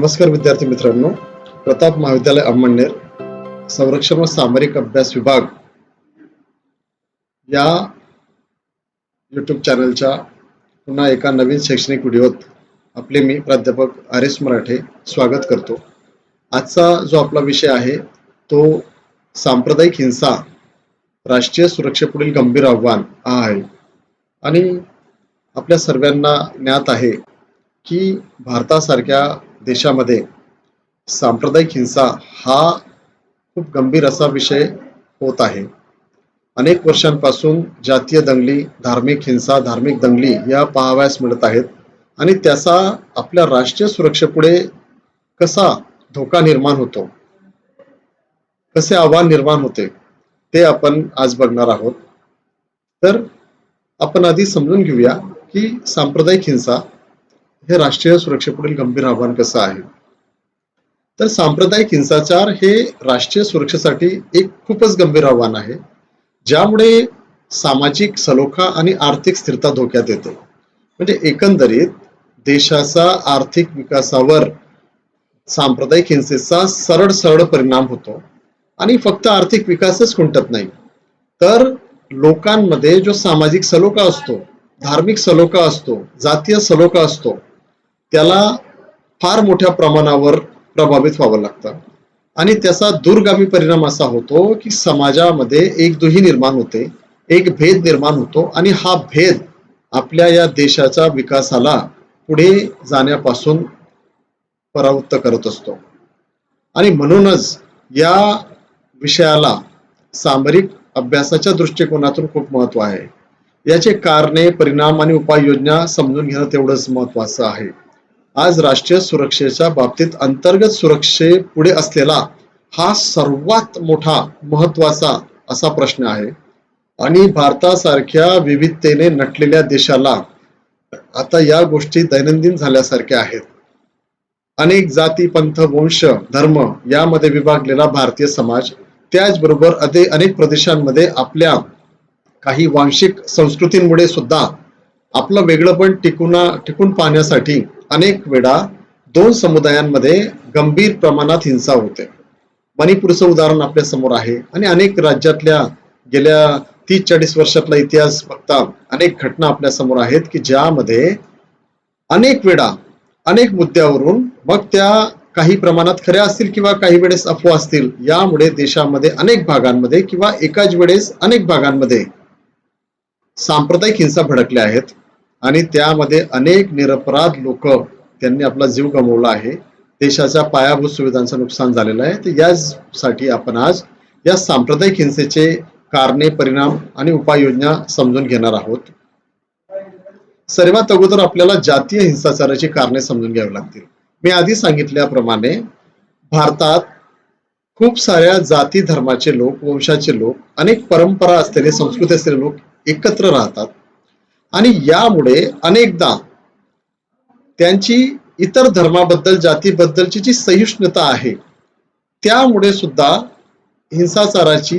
नमस्कार विद्यार्थी मित्रांनो, प्रताप महाविद्यालय अमळनेर संरक्षण व सामरिक अभ्यास विभाग या यूट्यूब चॅनलच्या पुन्हा एका नवीन शैक्षणिक व्हिडिओत आपले मी प्राध्यापक आर.एस. मराठे स्वागत करतो. आजचा जो आपला विषय आहे तो सांप्रदायिक हिंसा राष्ट्रीय सुरक्षेपुढील गंभीर आव्हान हा आहे. आणि आपल्या सर्वांना ज्ञात आहे की भारतासारख्या देशामध्ये सांप्रदायिक हिंसा हा खूप गंभीर असा विषय होत आहे. अनेक वर्षांपासून जातीय दंगली, धार्मिक हिंसा, धार्मिक दंगली या पाहावयास मिळत आहेत आणि त्याचा आपल्या राष्ट्रीय सुरक्षेपुढे कसा धोका निर्माण होतो, कसे आव्हान निर्माण होते ते आपण आज बघणार आहोत. तर आपण आधी समजून घेऊया की सांप्रदायिक हिंसा हे राष्ट्रीय सुरक्षेपुढील गंभीर आव्हान कसं आहे. तर सांप्रदायिक हिंसाचार हे राष्ट्रीय सुरक्षेसाठी एक खूपच गंभीर आव्हान आहे, ज्यामुळे सामाजिक सलोखा आणि आर्थिक स्थिरता धोक्यात येते. म्हणजे एकंदरीत देशाचा आर्थिक विकासावर सांप्रदायिक हिंसेचा सरळ परिणाम होतो. आणि फक्त आर्थिक विकासच खुंटत नाही, तर लोकांमध्ये जो सामाजिक सलोखा असतो, धार्मिक सलोखा असतो, जातीय सलोखा असतो, त्याला फार मोठ्या प्रमाणावर प्रभावित व्हावं लागतं. आणि त्याचा दूरगामी परिणाम असा होतो की समाजामध्ये एकदुही निर्माण होते, एक भेद निर्माण होतो आणि हा भेद आपल्या या देशाच्या विकासाला पुढे जाण्यापासून परावृत्त करत असतो. आणि म्हणूनच या विषयाला सामरिक अभ्यासाच्या दृष्टिकोनातून खूप महत्त्व आहे. याचे कारणे, परिणाम आणि उपाययोजना समजून घेणं तेवढंच महत्त्वाचं आहे. आज राष्ट्रीय सुरक्षेच्या बाबतीत अंतर्गत सुरक्षेपुढे असलेला हा सर्वात मोठा महत्त्वाचा असा प्रश्न आहे. आणि भारतासारख्या विविधतेने नटलेल्या देशाला आता या गोष्टी दैनंदिन झाल्यासारख्या आहेत. अनेक जाती, पंथ, वंश, धर्म यामध्ये विभागलेला भारतीय समाज, त्याचबरोबर अनेक प्रदेशांमध्ये आपल्या काही वांशिक संस्कृतींमुळे सुद्धा आपलं वेगळंपण टिकून पाहण्यासाठी अनेक वेळा दोन समुदायांमध्ये गंभीर प्रमाणात हिंसा होते. मणिपूरचं उदाहरण आपल्या समोर आहे. आणि अनेक राज्यातल्या गेल्या 30-40 वर्षातला इतिहास बघता अनेक घटना आपल्या समोर आहेत की ज्यामध्ये अनेक वेळा अनेक मुद्द्यावरून, मग त्या काही प्रमाणात खऱ्या असतील किंवा काही वेळेस अफवा असतील, यामुळे देशामध्ये अनेक भागांमध्ये किंवा एकाच वेळेस अनेक भागांमध्ये सांप्रदायिक हिंसा भडकल्या आहेत. आणि त्यामध्ये अनेक निरपराध लोक त्यांनी आपला जीव गमावला आहे. देशाच्या पायाभूत सुविधांचं नुकसान झालेलं आहे. तर यासाठी आपण आज या सांप्रदायिक हिंसेचे कारणे, परिणाम आणि उपाययोजना समजून घेणार आहोत. सर्वात अगोदर आपल्याला जातीय हिंसाचाराची कारणे समजून घ्यावी लागतील. मी आधी सांगितल्याप्रमाणे भारतात खूप साऱ्या जाती धर्माचे लोक, वंशाचे लोक, अनेक परंपरा असलेले, संस्कृती असलेले लोक एकत्र राहतात. आणि यामुळे अनेकदा त्यांची इतर धर्माबद्दल, जातीबद्दलची जी सहिष्णुता आहे, त्यामुळे सुद्धा हिंसाचाराची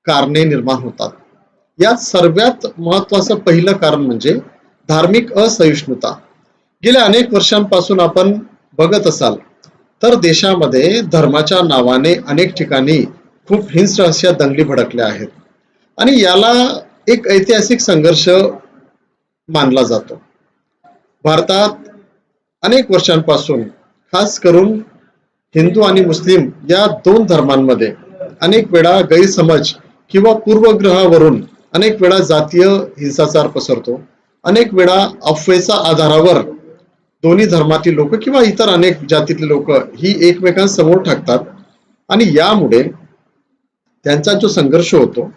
कारणे निर्माण होतात. यात सर्वात महत्वाचं पहिलं कारण म्हणजे धार्मिक असहिष्णुता. गेल्या अनेक वर्षांपासून आपण बघत असाल तर देशामध्ये धर्माच्या नावाने अनेक ठिकाणी खूप हिंस्र अशा दंगली भडकल्या आहेत. आणि याला एक ऐतिहासिक संघर्ष मानला जातो. भारतात अनेक वर्षांपासून खास करून हिंदू आणि मुस्लिम या दोन धर्मांमध्ये अनेक वेळा गैरसमज किंवा पूर्वग्रहावरून अनेक वेळा जातीय हिंसाचार पसरतो. अनेक वेळा अफवेच्या आधारावर दोन्ही धर्मातील लोक किंवा इतर अनेक जातीतले लोक ही एकमेकांसमोर टाकतात. आणि यामुळे त्यांचा जो संघर्ष होतो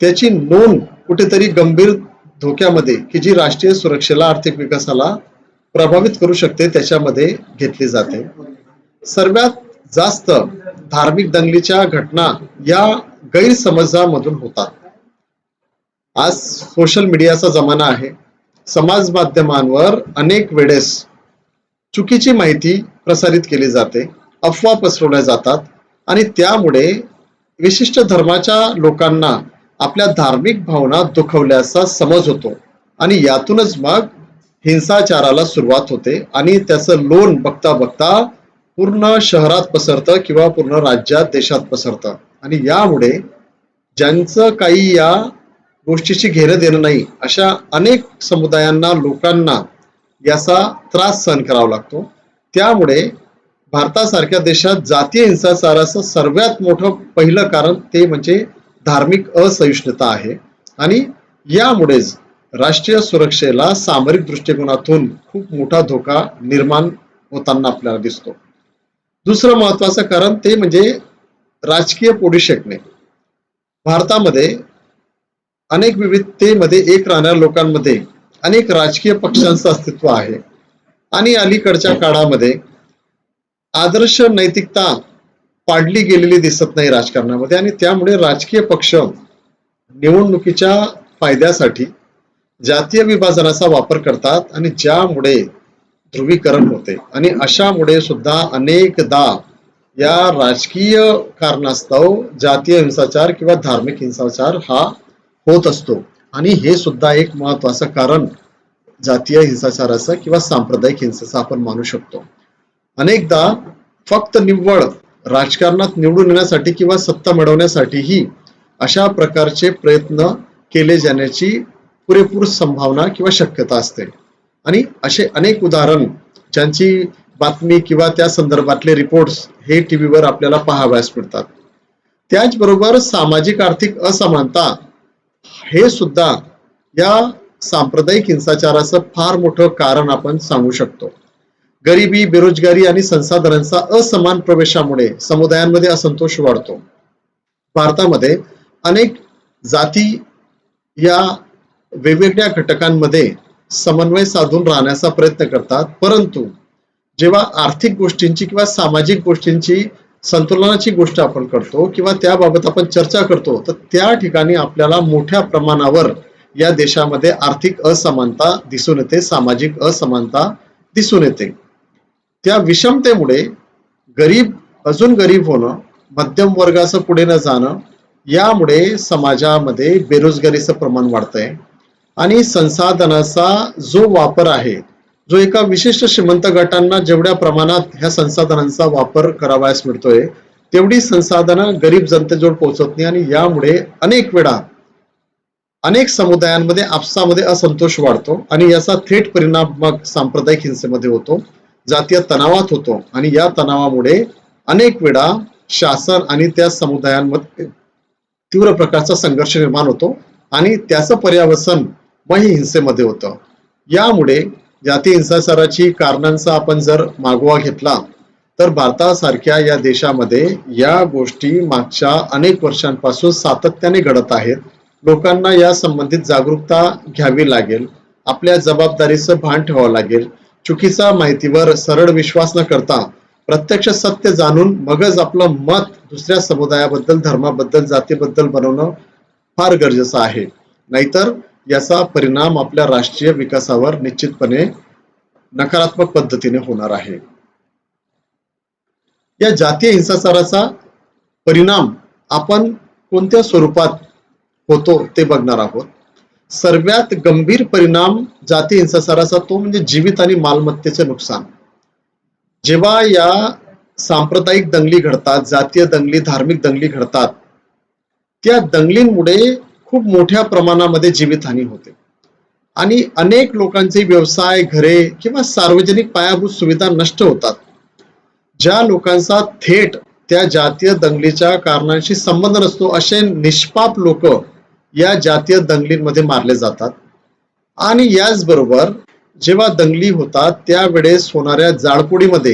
त्याची नोंद कुठेतरी गंभीर धोक्यामध्ये, की जी राष्ट्रीय सुरक्षेला, आर्थिक विकासाला प्रभावित करू शकते, त्याच्यामध्ये घेतली जाते. सर्वात जास्त धार्मिक दंगलीच्या घटना या गैरसमजामधून होतात. आज सोशल मीडियाचा जमाना आहे. समाज माध्यमांवर अनेक वेळेस चुकीची माहिती प्रसारित केली जाते, अफवा पसरवल्या जातात आणि त्यामुळे विशिष्ट धर्माच्या लोकांना आपल्या धार्मिक भावना दुखवल्याचा समज होतो. आणि यातूनच मग हिंसाचाराला सुरुवात होते आणि त्याचं लोन बघता बघता पूर्ण शहरात पसरतं किंवा पूर्ण राज्यात देशात पसरतं आणि यामुळे ज्यांचं काही या गोष्टीची घेणं देणं नाही अशा अनेक समुदायांना लोकांना याचा त्रास सहन करावा लागतो. त्यामुळे भारतासारख्या देशात जातीय हिंसाचाराचं सर्वात मोठं पहिलं कारण ते म्हणजे धार्मिक असहिष्णुता आहे आणि यामुळेच राष्ट्रीय सुरक्षेला सामरिक दृष्टिकोनातून खूप मोठा धोका निर्माण होताना आपल्याला दिसतो. दुसरं महत्वाचं कारण ते म्हणजे राजकीय पोडिशेकणे. भारतामध्ये अनेक विविधतेमध्ये एक राहणाऱ्या लोकांमध्ये अनेक राजकीय पक्षांचं अस्तित्व आहे आणि अलीकडच्या काळामध्ये आदर्श नैतिकता पाडली गेलेली दिसत नाही राजकारणामध्ये आणि त्यामुळे राजकीय पक्ष निवडणुकीच्या फायद्यासाठी जातीय विभाजनाचा वापर करतात आणि ज्यामुळे ध्रुवीकरण होते आणि अशामुळे सुद्धा अनेकदा या राजकीय कारणास्तव जातीय हिंसाचार किंवा धार्मिक हिंसाचार हा होत असतो आणि हे सुद्धा एक महत्वाचं कारण जातीय हिंसाचाराचं किंवा सांप्रदायिक हिंसेचं आपण मानू शकतो. अनेकदा फक्त निव्वळ राजकारणात निवडून येण्यासाठी किंवा सत्ता मिळवण्यासाठीही अशा प्रकारचे प्रयत्न केले जाण्याची पुरेपूर संभावना किंवा शक्यता असते आणि असे अनेक उदाहरण ज्यांची बातमी किंवा त्या संदर्भातले रिपोर्ट्स हे टीव्हीवर आपल्याला पाहावयास मिळतात. त्याचबरोबर सामाजिक आर्थिक असमानता हे सुद्धा या सांप्रदायिक हिंसाचाराचं फार मोठं कारण आपण सांगू शकतो. गरिबी, बेरोजगारी आणि संसाधनांचा असमान प्रवेशामुळे समुदायांमध्ये असंतोष वाढतो. भारतामध्ये अनेक जाती या वेगवेगळ्या घटकांमध्ये समन्वय साधून राहण्याचा प्रयत्न करतात, परंतु जेव्हा आर्थिक गोष्टींची किंवा सामाजिक गोष्टींची संतुलनाची गोष्ट आपण करतो किंवा त्याबाबत आपण चर्चा करतो तर त्या ठिकाणी आपल्याला मोठ्या प्रमाणावर या देशामध्ये आर्थिक असमानता दिसून येते, सामाजिक असमानता दिसून येते. त्या विषमतेमुळे गरीब अजून गरीब होणं, मध्यम वर्गाचं पुढे न जाणं, यामुळे समाजामध्ये बेरोजगारीचं प्रमाण वाढतंय आणि संसाधनाचा जो वापर आहे, जो एका विशिष्ट श्रीमंत गटांना जेवढ्या प्रमाणात ह्या संसाधनांचा वापर करावयास मिळतोय तेवढी संसाधनं गरीब जनतेजवळ पोहोचत नाही आणि यामुळे अनेक वेळा अनेक समुदायांमध्ये आपसामध्ये असंतोष वाढतो आणि याचा थेट परिणाम मग सांप्रदायिक हिंसेमध्ये होतो, जातीय तणावात होतो आणि या तणावामुळे अनेक वेळा शासन आणि त्या समुदायांमध्ये तीव्र प्रकारचा संघर्ष निर्माण होतो आणि त्याचं पर्यावसन मग हिंसेमध्ये होतं. यामुळे जाती हिंसाचाराची कारणांचा आपण जर मागोवा घेतला तर भारतासारख्या या देशामध्ये या गोष्टी मागच्या अनेक वर्षांपासून सातत्याने घडत आहेत. लोकांना या संबंधित जागरूकता घ्यावी लागेल, आपल्या जबाबदारीचं भान ठेवावं लागेल. चुकीच्या माहितीवर सरळ विश्वास न करता प्रत्यक्ष सत्य जाणून मगच आपलं मत दुसऱ्या समुदायाबद्दल, धर्माबद्दल, जातीबद्दल बनवणं फार गरजेचं आहे. नाहीतर याचा परिणाम आपल्या राष्ट्रीय विकासावर निश्चितपणे नकारात्मक पद्धतीने होणार आहे. या जातीय हिंसाचाराचा परिणाम आपण कोणत्या स्वरूपात होतो ते बघणार आहोत. सर्वात गंभीर परिणाम जातीय हिंसाचाराचा तो म्हणजे जीवित आणि मालमत्तेचे नुकसान. जेव्हा या सांप्रदायिक दंगली घडतात, जातीय दंगली, धार्मिक दंगली घडतात, त्या दंगलींमुळे खूप मोठ्या प्रमाणामध्ये जीवितहानी होते आणि अनेक लोकांचे व्यवसाय, घरे किंवा सार्वजनिक पायाभूत सुविधा नष्ट होतात. ज्या लोकांचा थेट त्या जातीय दंगलीच्या कारणांशी संबंध नसतो असे निष्पाप लोक या जातीय दंगलींमध्ये मारले जातात आणि याचबरोबर जेव्हा दंगली होतात त्यावेळेस होणाऱ्या जाळपोळीमध्ये,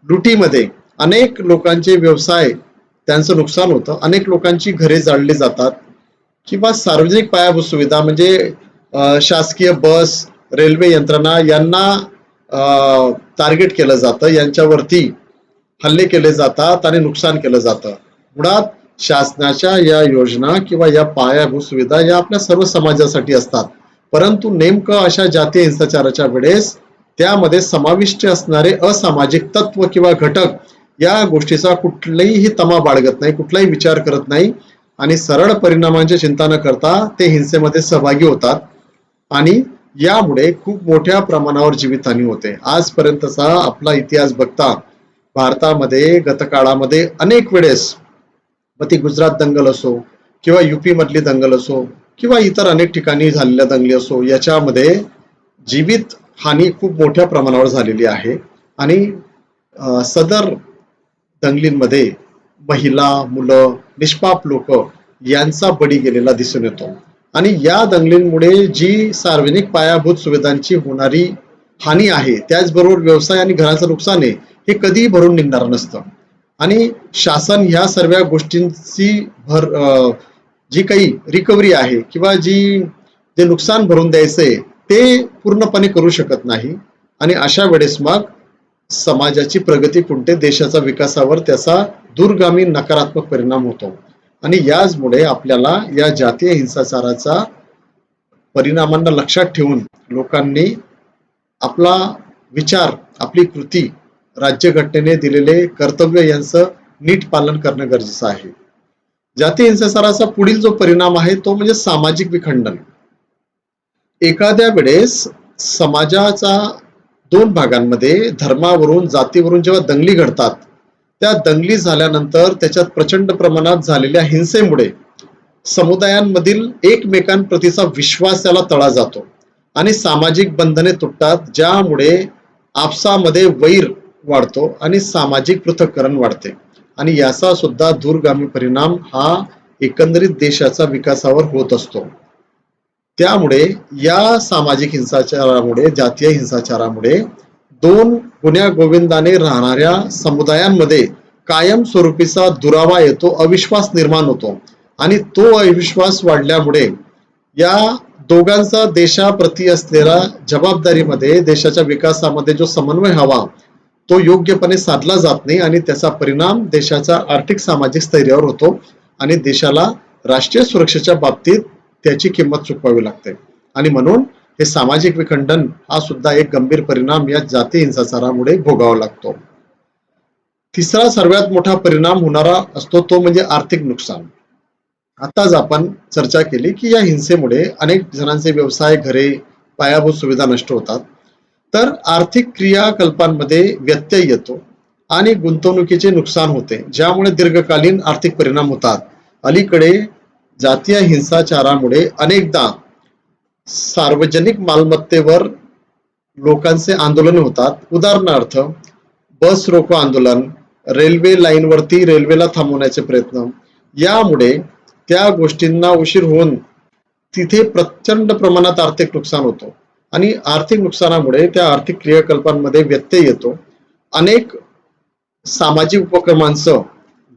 लुटीमध्ये अनेक लोकांचे व्यवसाय त्यांचं नुकसान होतं, अनेक लोकांची घरे जाळली जातात किंवा सार्वजनिक पायाभूत सुविधा म्हणजे शासकीय बस, रेल्वे यंत्रणा यांना टार्गेट केलं जातं, यांच्यावरती हल्ले केले जातात आणि नुकसान केलं जातं. मुळात शासनाच्या या योजना किंवा या पायाभूत सुविधा या आपल्या सर्व समाजासाठी असतात, परंतु नेमकं अशा जातीय हिंसाचाराच्या वेळेस त्यामध्ये समाविष्ट असणारे असामाजिक तत्व किंवा घटक या गोष्टीचा कुठलाही तमा बाळगत नाही, कुठलाही विचार करत नाही आणि सरळ परिणामांची चिंता न करता ते हिंसेमध्ये सहभागी होतात आणि यामुळे खूप मोठ्या प्रमाणावर जीवितहानी होते. आजपर्यंतचा आपला इतिहास बघता भारतामध्ये गत काळामध्ये अनेक वेळेस, मग ती गुजरात दंगल असो किंवा युपी मधली दंगल असो किंवा इतर अनेक ठिकाणी झालेल्या दंगली असो, याच्यामध्ये जीवित हानी खूप मोठ्या प्रमाणावर झालेली आहे. आणि सदर दंगलींमध्ये महिला, मुलं, निष्पाप लोक यांचा बळी गेलेला दिसून येतो. आणि या दंगलींमुळे जी सार्वजनिक पायाभूत सुविधांची होणारी हानी आहे, त्याचबरोबर व्यवसाय आणि घराचं नुकसान आहे, हे कधीही भरून निघणार नसतं. आणि शासन ह्या सर्व गोष्टींची जी काही रिकव्हरी आहे किंवा जे नुकसान भरून द्यायचंय ते पूर्णपणे करू शकत नाही. आणि अशा वेळेस मग समाजाची प्रगती खुंटते, देशाच्या विकासावर त्याचा दूरगामी नकारात्मक परिणाम होतो. आणि याचमुळे आपल्याला या जातीय हिंसाचाराचा परिणामांना लक्षात ठेवून लोकांनी आपला विचार, आपली कृती, राज्यघटनेने दिलेले कर्तव्य यांचं नीट पालन करणं गरजेचं आहे. जातीय हिंसाचाराचा पुढील जो परिणाम आहे तो म्हणजे सामाजिक विखंडन. एखाद्या वेळेस समाजाचा दोन भागांमध्ये धर्मावरून, जातीवरून जेव्हा दंगली घडतात, त्या दंगली झाल्यानंतर त्याच्यात प्रचंड प्रमाणात झालेल्या हिंसेमुळे समुदायांमधील एकमेकांप्रतीचा विश्वास त्याला तडा जातो आणि सामाजिक बंधने तुटतात, ज्यामुळे आपसामध्ये वैर वाढतो आणि सामाजिक पृथक्करण वाढते. आणि याचा सुद्धा दूरगामी परिणाम हा एकंदरीत देशाच्या विकासावर होत असतो. त्यामुळे या सामाजिक हिंसाचारामुळे, जातीय हिंसाचारामुळे दोन गुण्या गोविंदाने राहणाऱ्या समुदायांमध्ये कायमस्वरूपीचा दुरावा येतो, अविश्वास निर्माण होतो. आणि तो अविश्वास वाढल्यामुळे या दोघांचा देशाप्रती असलेला जबाबदारीमध्ये, देशाच्या विकासामध्ये जो समन्वय हवा तो योग्यपणे साधला जात नाही आणि त्याचा परिणाम देशाच्या आर्थिक सामाजिक स्थैर्यावर होतो आणि देशाला राष्ट्रीय सुरक्षेच्या बाबतीत त्याची किंमत चुकवावी लागते. आणि म्हणून हे सामाजिक विखंडन हा सुद्धा एक गंभीर परिणाम या जाती हिंसाचारामुळे भोगावा लागतो. तिसरा सर्वात मोठा परिणाम होणारा असतो तो म्हणजे आर्थिक नुकसान. आताच आपण चर्चा केली की या हिंसेमुळे अनेक जणांचे व्यवसाय, घरे, पायाभूत सुविधा नष्ट होतात. तर आर्थिक क्रियाकल्पांमध्ये व्यत्यय येतो आणि गुंतवणुकीचे नुकसान होते, ज्यामुळे दीर्घकालीन आर्थिक परिणाम होतात. अलीकडे जातीय हिंसाचारामुळे अनेकदा सार्वजनिक मालमत्तेवर लोकांचे आंदोलन होतात. उदाहरणार्थ बस रोको आंदोलन, रेल्वे लाईनवरती रेल्वेला थांबवण्याचे प्रयत्न. यामुळे त्या गोष्टींना उशीर होऊन तिथे प्रचंड प्रमाणात आर्थिक नुकसान होतो आणि आर्थिक नुकसानामुळे त्या आर्थिक क्रियाकल्पांमध्ये व्यत्यय येतो. अनेक सामाजिक उपक्रमांचं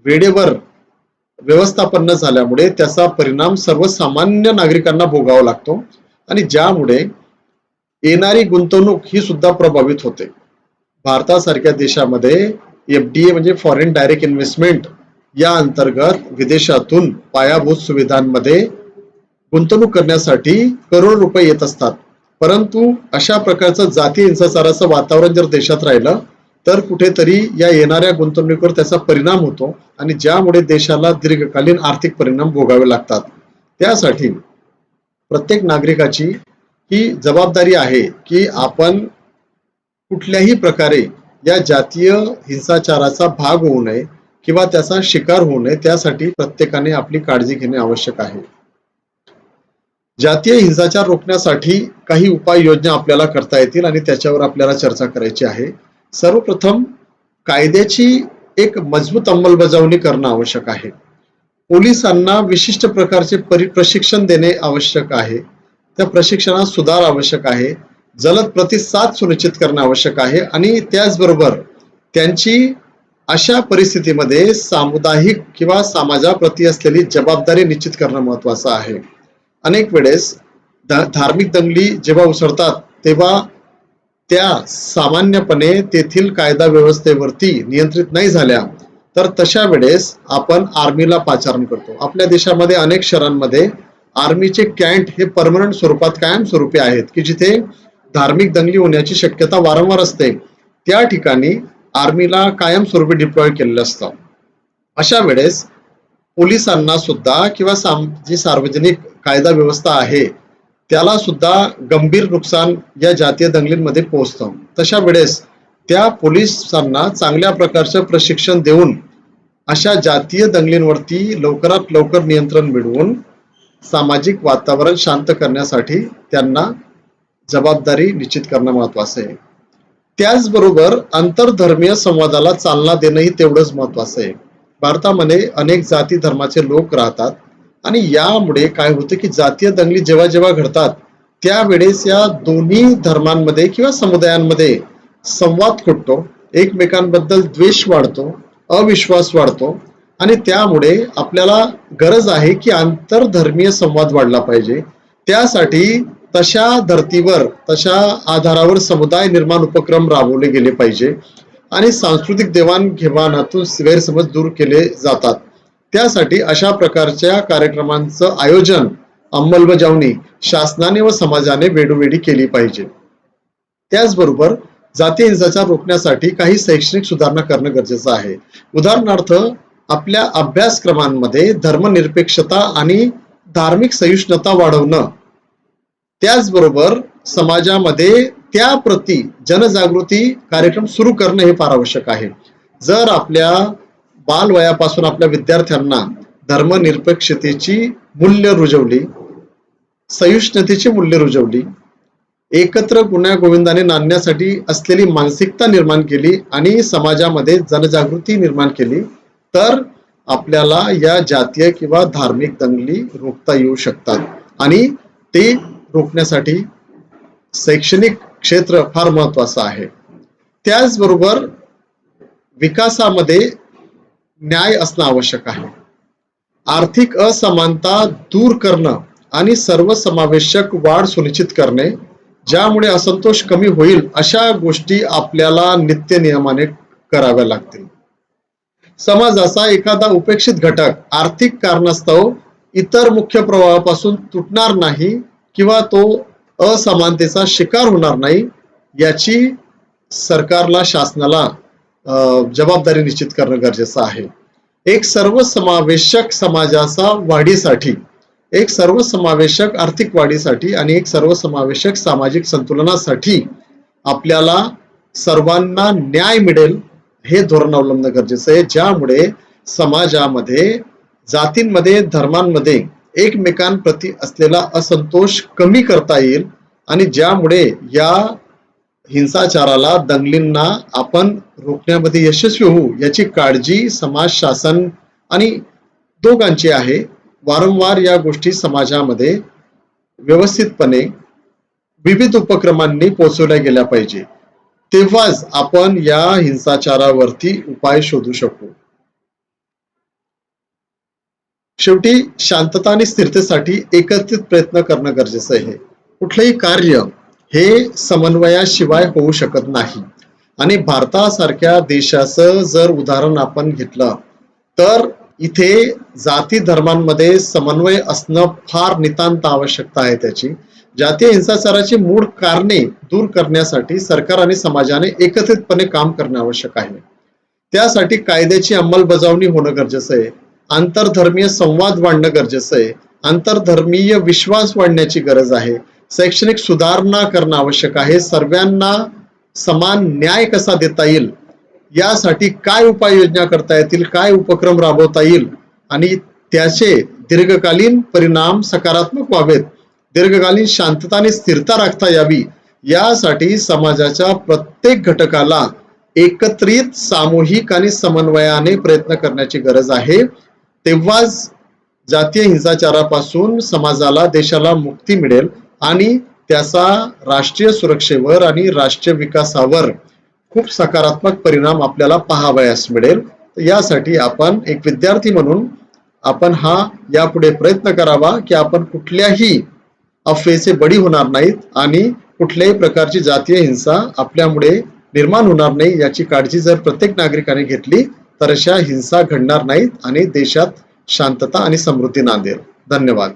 वेळेवर व्यवस्थापन न झाल्यामुळे त्याचा परिणाम सर्वसामान्य नागरिकांना भोगावा लागतो आणि ज्यामुळे येणारी गुंतवणूक ही सुद्धा प्रभावित होते. भारतासारख्या देशामध्ये एफडीए म्हणजे फॉरेन डायरेक्ट इन्व्हेस्टमेंट या अंतर्गत विदेशातून पायाभूत सुविधांमध्ये गुंतवणूक करण्यासाठी करोड रुपये येत असतात. परंतु अशा प्रकारचं जातीय हिंसाचाराचं वातावरण जर देशात राहिलं तर कुठेतरी या येणाऱ्या गुंतवणुकीवर त्याचा परिणाम होतो आणि ज्यामुळे देशाला दीर्घकालीन आर्थिक परिणाम भोगावे लागतात. त्यासाठी प्रत्येक नागरिकाची ही जबाबदारी आहे की आपण कुठल्याही प्रकारे या जातीय हिंसाचाराचा भाग होऊ नये किंवा त्याचा शिकार होऊ नये, त्यासाठी प्रत्येकाने आपली काळजी घेणे आवश्यक आहे. जातीय हिंसाचार रोखण्यासाठी काही उपाययोजना आपल्याला करता येतील आणि त्याच्यावर आपल्याला चर्चा करायची आहे. सर्वप्रथम कायद्याची एक मजबूत अंमलबजावणी करणं आवश्यक आहे. पोलिसांना विशिष्ट प्रकारचे प्रशिक्षण देणे आवश्यक आहे. त्या प्रशिक्षणात सुधार आवश्यक आहे. जलद प्रतिसाद सुनिश्चित करणे आवश्यक आहे आणि त्याचबरोबर त्यांची अशा परिस्थितीमध्ये सामुदायिक किंवा समाजाप्रती असलेली जबाबदारी निश्चित करणं महत्वाचं आहे. अनेक वेळेस धार्मिक दंगली जेव्हा उसळतात तेव्हा त्या सामान्यपणे तेथील कायदा व्यवस्थेवरती नियंत्रित नाही झाल्या तर तशा वेळेस आपण आर्मीला पाचारण करतो. आपल्या देशामध्ये अनेक शहरांमध्ये आर्मीचे कॅम्प हे परमनंट स्वरूपात कायमस्वरूपी आहेत की जिथे धार्मिक दंगली होण्याची शक्यता वारंवार असते. त्या ठिकाणी आर्मीला कायमस्वरूपी डिप्लॉय केलेलं असतं. अशा वेळेस पोलिसांना सुद्धा किंवा जी सार्वजनिक कायदा व्यवस्था आहे त्याला सुद्धा गंभीर नुकसान या जातीय दंगलींमध्ये पोहोचतं. तशा वेळेस त्या पोलिसांना चांगल्या प्रकारचं प्रशिक्षण देऊन अशा जातीय दंगलींवरती लवकरात लवकर नियंत्रण मिळवून सामाजिक वातावरण शांत करण्यासाठी त्यांना जबाबदारी निश्चित करणं महत्वाचं आहे. त्याचबरोबर आंतरधर्मीय संवादाला चालना देणंही तेवढंच महत्वाचं आहे. भारतामध्ये अनेक जाती धर्माचे लोक राहतात आणि यामुळे काय होतं की जातीय दंगली जेव्हा जेव्हा घडतात त्यावेळेस या दोन्ही धर्मांमध्ये किंवा समुदायांमध्ये संवाद खुटतो, एकमेकांबद्दल द्वेष वाढतो, अविश्वास वाढतो आणि त्यामुळे आपल्याला गरज आहे की आंतरधर्मीय संवाद वाढला पाहिजे. त्यासाठी तशा धर्तीवर तशा आधारावर समुदाय निर्माण उपक्रम राबवले गेले पाहिजे आणि सांस्कृतिक देवाणघेवाणातून गैरसमज दूर केले जातात. त्यासाठी अशा प्रकारच्या कार्यक्रमांचं आयोजन अंमलबजावणी शासनाने व समाजाने वेळोवेळी केली पाहिजे. त्याचबरोबर जातीय हिंसाचार रोखण्यासाठी काही शैक्षणिक सुधारणा करणं गरजेचं आहे. उदाहरणार्थ आपल्या अभ्यासक्रमांमध्ये धर्मनिरपेक्षता आणि धार्मिक सहिष्णुता वाढवणं, त्याचबरोबर समाजामध्ये त्याप्रती जनजागृती कार्यक्रम सुरू करणं हे फार आवश्यक आहे. जर आपल्या बालवयापासून आपल्या विद्यार्थ्यांना धर्मनिरपेक्षतेची मूल्य रुजवली, सहिष्णुतेची मूल्य रुजवली, एकत्र गुण्यागोविंदाने नांदण्यासाठी असलेली मानसिकता निर्माण केली आणि समाजामध्ये जनजागृती निर्माण केली तर आपल्याला या जातीय किंवा धार्मिक दंगली रोखता येऊ शकतात आणि ते रोखण्यासाठी शैक्षणिक क्षेत्र फार महत्वाचं आहे. त्याचबरोबर विकासामध्ये न्याय असणं आवश्यक आहे. आर्थिक असमानता दूर करणं आणि सर्वसमावेशक वाढ सुनिश्चित करणे, ज्यामुळे असंतोष कमी होईल अशा गोष्टी आपल्याला नित्य नियमाने कराव्या लागतील. समाजाचा एखादा उपेक्षित घटक आर्थिक कारणास्तव इतर मुख्य प्रवाहापासून तुटणार नाही किंवा तो असमानतेचा शिकार होणार नाही याची सरकारला, शासनाला जबाबदारी निश्चित करणं गरजेचं आहे. एक सर्वसमावेशक समाजाचा वाढीसाठी, एक सर्वसमावेशक आर्थिक वाढीसाठी आणि एक सर्वसमावेशक सामाजिक संतुलनासाठी आपल्याला सर्वांना न्याय मिळेल हे धोरण अवलंबणं गरजेचं आहे, ज्यामुळे समाजामध्ये जातींमध्ये धर्मांमध्ये एकमेकांप्रती असलेला असंतोष कमी करता येईल आणि ज्यामुळे या हिंसाचाराला, दंगलींना आपण रोखण्यामध्ये यशस्वी होऊ याची काळजी समाज, शासन आणि दोघांची आहे. वारंवार या गोष्टी समाजामध्ये व्यवस्थितपणे विविध उपक्रमांनी पोहोचवल्या गेल्या पाहिजे, तेव्हाच आपण या हिंसाचारावरती उपाय शोधू शकू. शेवटी शांतता आणि स्थिरतेसाठी एकत्रित प्रयत्न करणं गरजेचं आहे. कुठलंही कार्य हे समन्वयाशिवाय होऊ शकत नाही आणि भारतासारख्या देशाचं जर उदाहरण आपण घेतलं तर इथे जाती धर्मांमध्ये समन्वय असणं फार नितांत आवश्यकता आहे. त्याची जातीय हिंसाचाराची मूळ कारणे दूर करण्यासाठी सरकार आणि समाजाने एकत्रितपणे काम करणं आवश्यक आहे. त्यासाठी कायद्याची अंमलबजावणी होणं गरजेचं आहे, आंतरधर्मीय संवाद वाढणं गरजेचं आहे, आंतरधर्मीय विश्वास वाढण्याची गरज आहे, शैक्षणिक सुधारणा करणं आवश्यक आहे, सर्वांना समान न्याय कसा देता येईल यासाठी काय उपाययोजना करता येतील, काय उपक्रम राबवता येईल आणि त्याचे दीर्घकालीन परिणाम सकारात्मक व्हावेत, दीर्घकालीन शांतता आणि स्थिरता राखता यावी यासाठी समाजाच्या प्रत्येक घटकाला एकत्रित, सामूहिक आणि समन्वयाने प्रयत्न करण्याची गरज आहे. तेव्हाच जातीय हिंसाचारापासून समाजाला, देशाला मुक्ती मिळेल आणि त्याचा राष्ट्रीय सुरक्षेवर आणि राष्ट्रीय विकासावर खूप सकारात्मक परिणाम आपल्याला पाहावयास मिळेल. यासाठी आपण एक विद्यार्थी म्हणून आपण यापुढे प्रयत्न करावा की आपण कुठल्याही अफवेचे बळी होणार नाहीत आणि कुठल्याही प्रकारची जातीय हिंसा आपल्यामुळे निर्माण होणार नाही याची काळजी जर प्रत्येक नागरिकाने घेतली तर अशा हिंसा घडणार नाहीत आणि देशात शांतता आणि समृद्धी नांदेल. धन्यवाद.